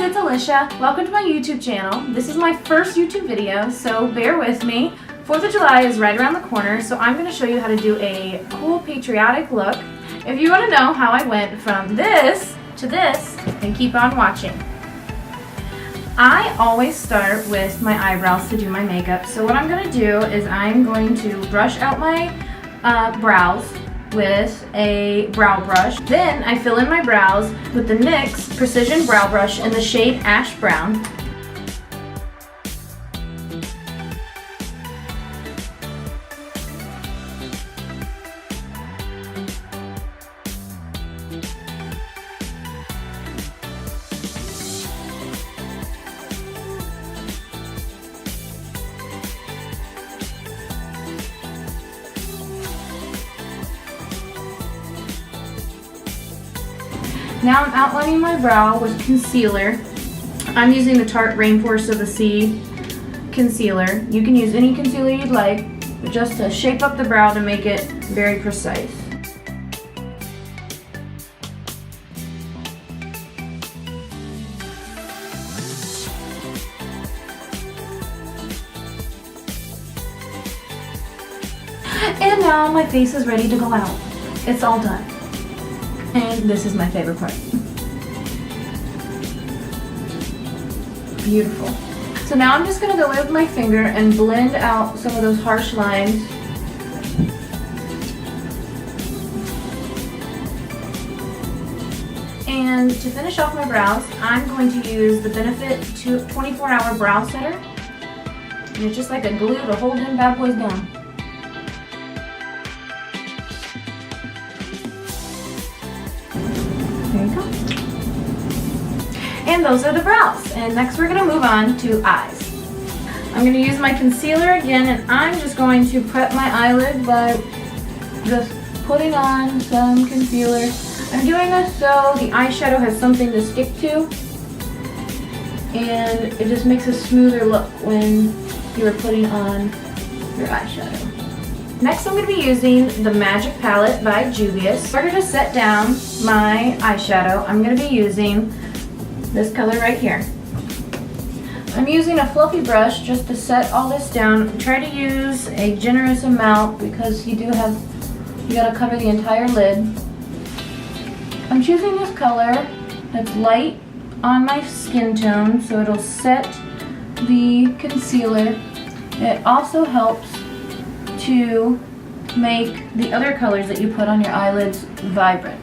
it's Alicia. Welcome to my YouTube channel. This is my first YouTube video, so bear with me. 4th of July is right around the corner, so I'm going to show you how to do a cool patriotic look. If you want to know how I went from this to this, then keep on watching. I always start with my eyebrows to do my makeup, so what I'm going to do is I'm going to brush out my brows with a brow brush. Then I fill in my brows with the NYX Precision Brow Brush in the shade Ash Brown. Now I'm outlining my brow with concealer. I'm using the Tarte Rainforest of the Sea concealer. You can use any concealer you'd like, but just to shape up the brow to make it very precise. And now my face is ready to go out. It's all done. And this is my favorite part. Beautiful. So now I'm just going to go in with my finger and blend out some of those harsh lines. And to finish off my brows, I'm going to use the Benefit 24-Hour Brow Setter. And it's just like a glue to hold them bad boys down. There you go. And those are the brows. And next we're going to move on to eyes. I'm going to use my concealer again, and I'm just going to prep my eyelid by just putting on some concealer. I'm doing this so the eyeshadow has something to stick to, and it just makes a smoother look when you're putting on your eyeshadow. Next I'm going to be using the Magic Palette by Juvia's. In order to set down my eyeshadow, I'm going to be using this color right here. I'm using a fluffy brush just to set all this down. Try to use a generous amount because you gotta cover the entire lid. I'm choosing this color that's light on my skin tone so it'll set the concealer. It also helps to make the other colors that you put on your eyelids vibrant.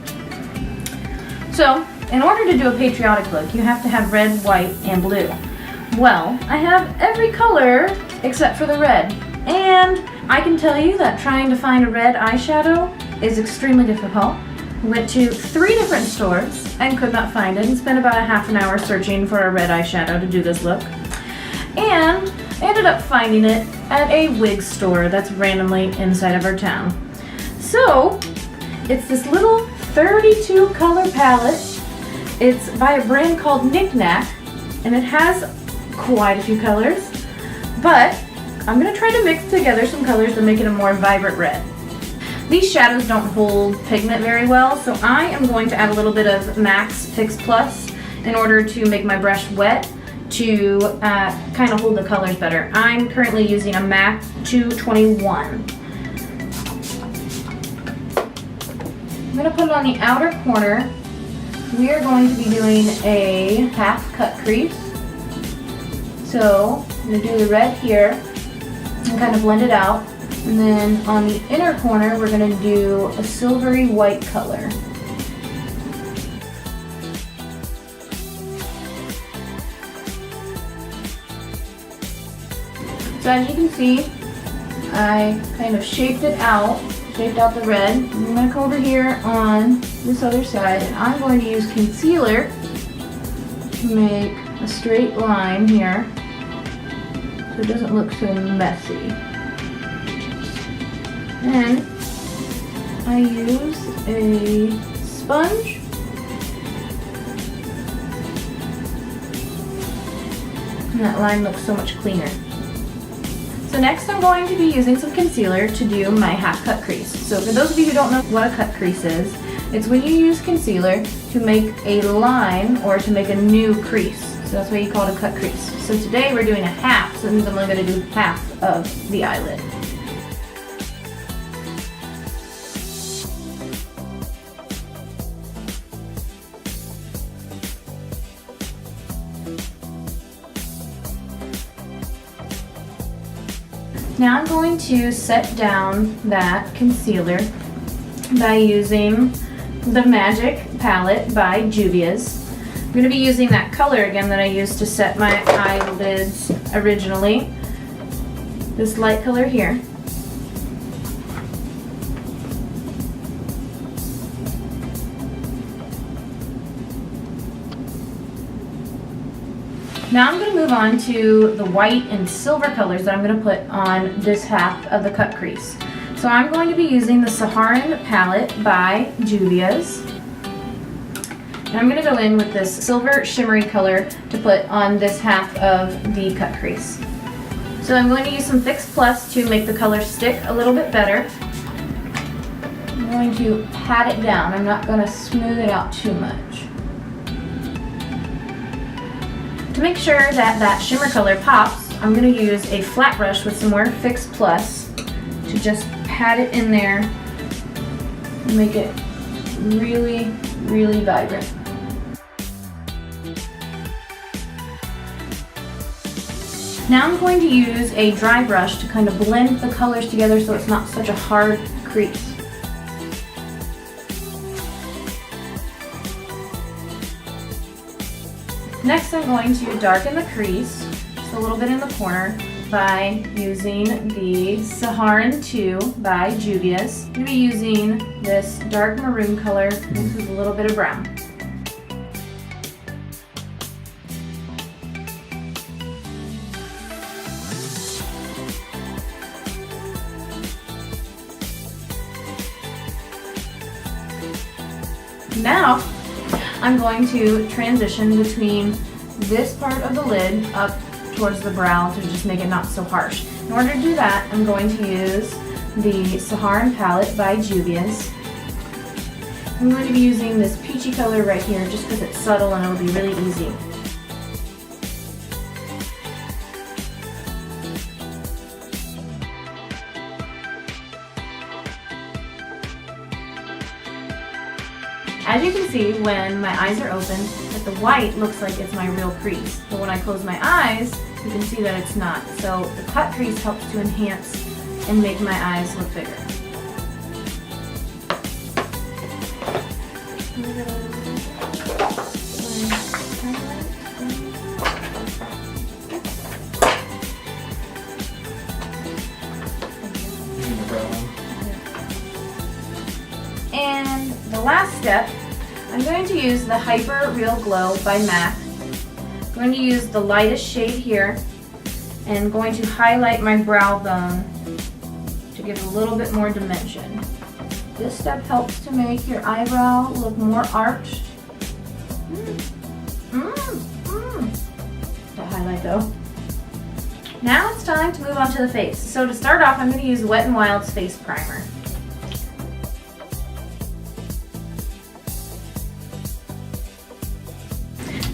So, in order to do a patriotic look, you have to have red, white, and blue. Well, I have every color except for the red. And I can tell you that trying to find a red eyeshadow is extremely difficult. Went to 3 different stores and could not find it, and spent about a half an hour searching for a red eyeshadow to do this look. And I ended up finding it at a wig store that's randomly inside of our town. So, it's this little 32 color palette. It's by a brand called Knick Knack, and it has quite a few colors, but I'm going to try to mix together some colors to make it a more vibrant red. These shadows don't hold pigment very well, so I am going to add a little bit of MAC's Fix Plus in order to make my brush wet to kind of hold the colors better. I'm currently using a MAC 221. I'm going to put it on the outer corner. We are going to be doing a half cut crease. So I'm going to do the red here and kind of blend it out. And then on the inner corner, we're going to do a silvery white color. So as you can see, I kind of shaped out the red. I'm going to come over here on this other side, and I'm going to use concealer to make a straight line here so it doesn't look so messy. Then I use a sponge and that line looks so much cleaner. So next I'm going to be using some concealer to do my half cut crease. So for those of you who don't know what a cut crease is, It's when you use concealer to make a line or to make a new crease. So that's why you call it a cut crease. So today we're doing a half, so that means I'm only going to do half of the eyelid. Now I'm going to set down that concealer by using the Magic palette by Juvia's. I'm going to be using that color again that I used to set my eyelids originally. This light color here. Now I'm going to move on to the white and silver colors that I'm going to put on this half of the cut crease. So I'm going to be using the Saharan palette by Juvia's. And I'm going to go in with this silver shimmery color to put on this half of the cut crease. So I'm going to use some Fix Plus to make the color stick a little bit better. I'm going to pat it down. I'm not going to smooth it out too much. To make sure that that shimmer color pops, I'm going to use a flat brush with some more Fix Plus to just pat it in there and make it really, really vibrant. Now I'm going to use a dry brush to kind of blend the colors together so it's not such a hard crease. Next I'm going to darken the crease just a little bit in the corner by using the Saharan 2 by Juvia's. I'm going to be using this dark maroon color mixed with a little bit of brown. Now I'm going to transition between this part of the lid up towards the brow to just make it not so harsh. In order to do that, I'm going to use the Saharan palette by Juvia's. I'm going to be using this peachy color right here just because it's subtle and it'll be really easy. As you can see, when my eyes are open, that the white looks like it's my real crease. But when I close my eyes, you can see that it's not. So the cut crease helps to enhance and make my eyes look bigger. And the last step, I'm going to use the Hyper Real Glow by MAC. I'm going to use the lightest shade here and going to highlight my brow bone to give a little bit more dimension. This step helps to make your eyebrow look more arched. That highlight though. Now it's time to move on to the face. So to start off, I'm going to use Wet n Wild's Face Primer.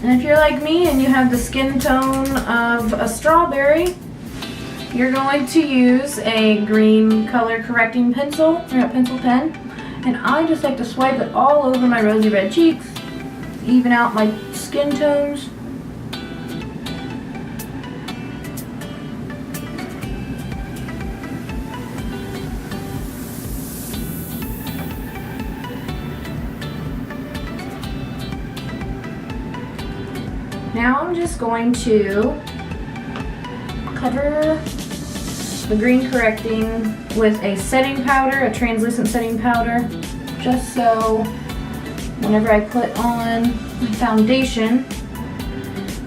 And if you're like me and you have the skin tone of a strawberry, you're going to use a green color correcting pencil, or a pencil pen. And I just like to swipe it all over my rosy red cheeks, even out my skin tones. Now I'm just going to cover the green correcting with a setting powder, a translucent setting powder, just so whenever I put on my foundation,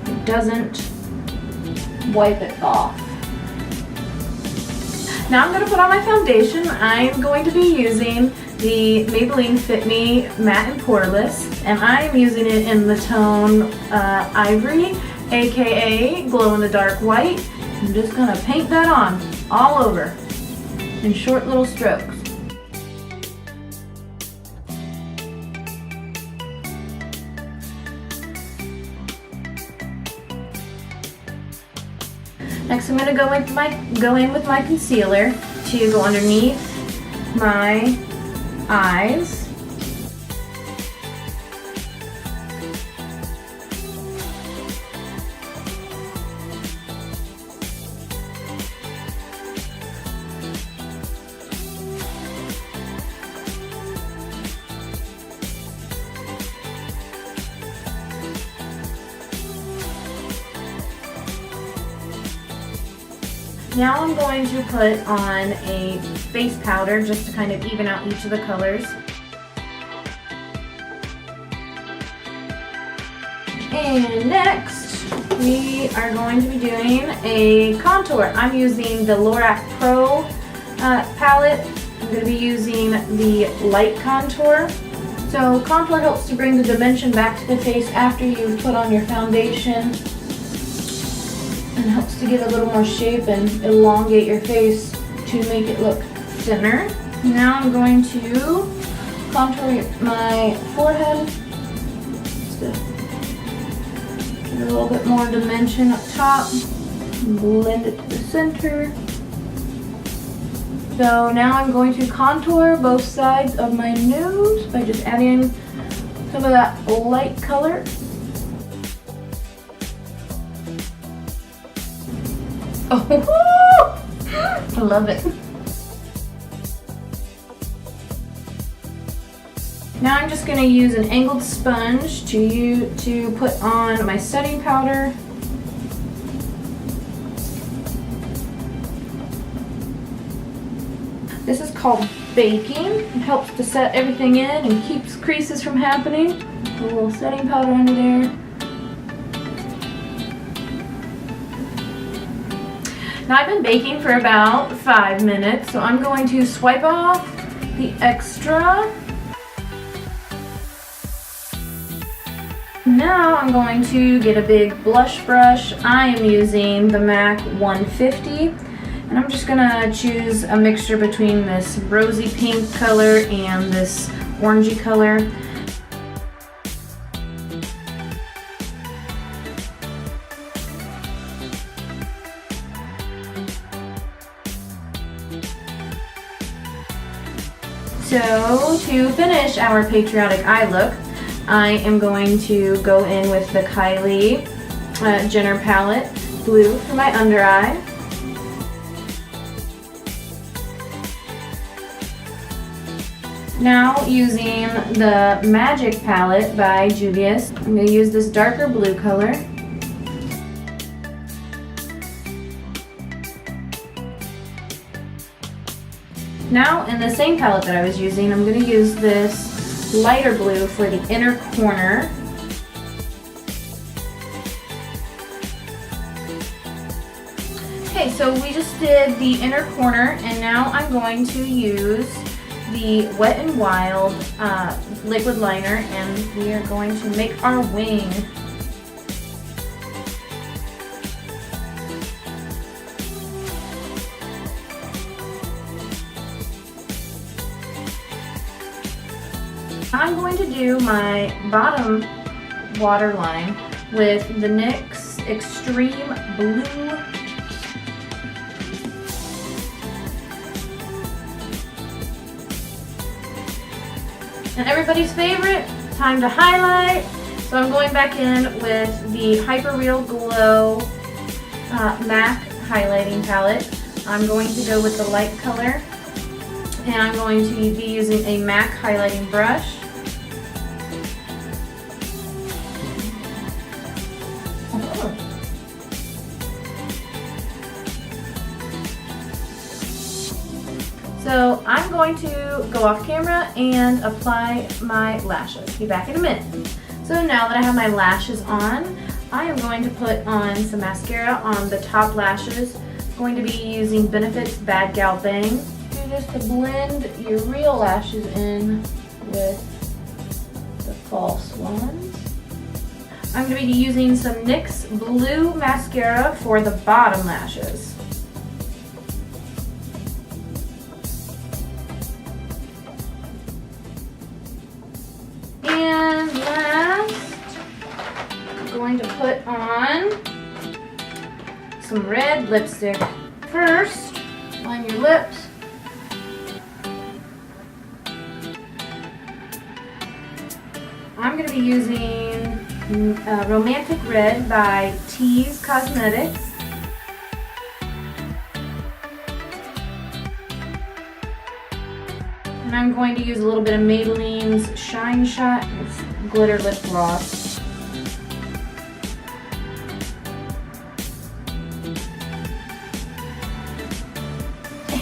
it doesn't wipe it off. Now I'm going to put on my foundation. I'm going to be using the Maybelline Fit Me Matte and Poreless, and I'm using it in the tone Ivory, aka Glow in the Dark White. I'm just going to paint that on all over in short little strokes. Next, I'm going to go in with my concealer to go underneath my eyes. Now I'm going to put on a face powder just to kind of even out each of the colors. And next, we are going to be doing a contour. I'm using the Lorac Pro palette. I'm going to be using the light contour. So contour helps to bring the dimension back to the face after you've put on your foundation, and helps to give a little more shape and elongate your face to make it look thinner. Now I'm going to contour my forehead just to get a little bit more dimension up top, blend it to the center. So now I'm going to contour both sides of my nose by just adding some of that light color. Oh, I love it. Now I'm just going to use an angled sponge to put on my setting powder. This is called baking. It helps to set everything in and keeps creases from happening. Put a little setting powder under there. Now I've been baking for about 5 minutes, so I'm going to swipe off the extra. Now I'm going to get a big blush brush. I am using the MAC 150, and I'm just gonna choose a mixture between this rosy pink color and this orangey color. So to finish our patriotic eye look, I am going to go in with the Kylie Jenner palette, blue for my under eye. Now using the Magic palette by Juvia's, I'm going to use this darker blue color. Now in the same palette that I was using, I'm going to use this lighter blue for the inner corner. Okay, so we just did the inner corner, and now I'm going to use the Wet n Wild liquid liner, and we are going to make our wing. I'm going to do my bottom waterline with the NYX Extreme Blue. And everybody's favorite, time to highlight. So I'm going back in with the Hyper Real Glow MAC highlighting palette. I'm going to go with the light color, and I'm going to be using a MAC highlighting brush. So I'm going to go off camera and apply my lashes. Be back in a minute. So now that I have my lashes on, I am going to put on some mascara on the top lashes. I'm going to be using Benefit's Bad Gal Bang. Do this to blend your real lashes in with the false ones. I'm going to be using some NYX Blue Mascara for the bottom lashes. And last, I'm going to put on some red lipstick. First, line your lips. I'm going to be using Romantic Red by Tease Cosmetics. And I'm going to use a little bit of Maybelline's Shine Shot. It's glitter lip gloss.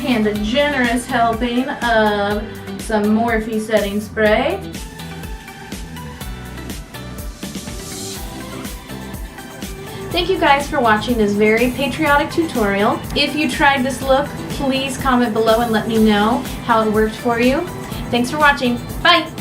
And a generous helping of some Morphe setting spray. Thank you guys for watching this very patriotic tutorial. If you tried this look, please comment below and let me know how it worked for you. Thanks for watching. Bye!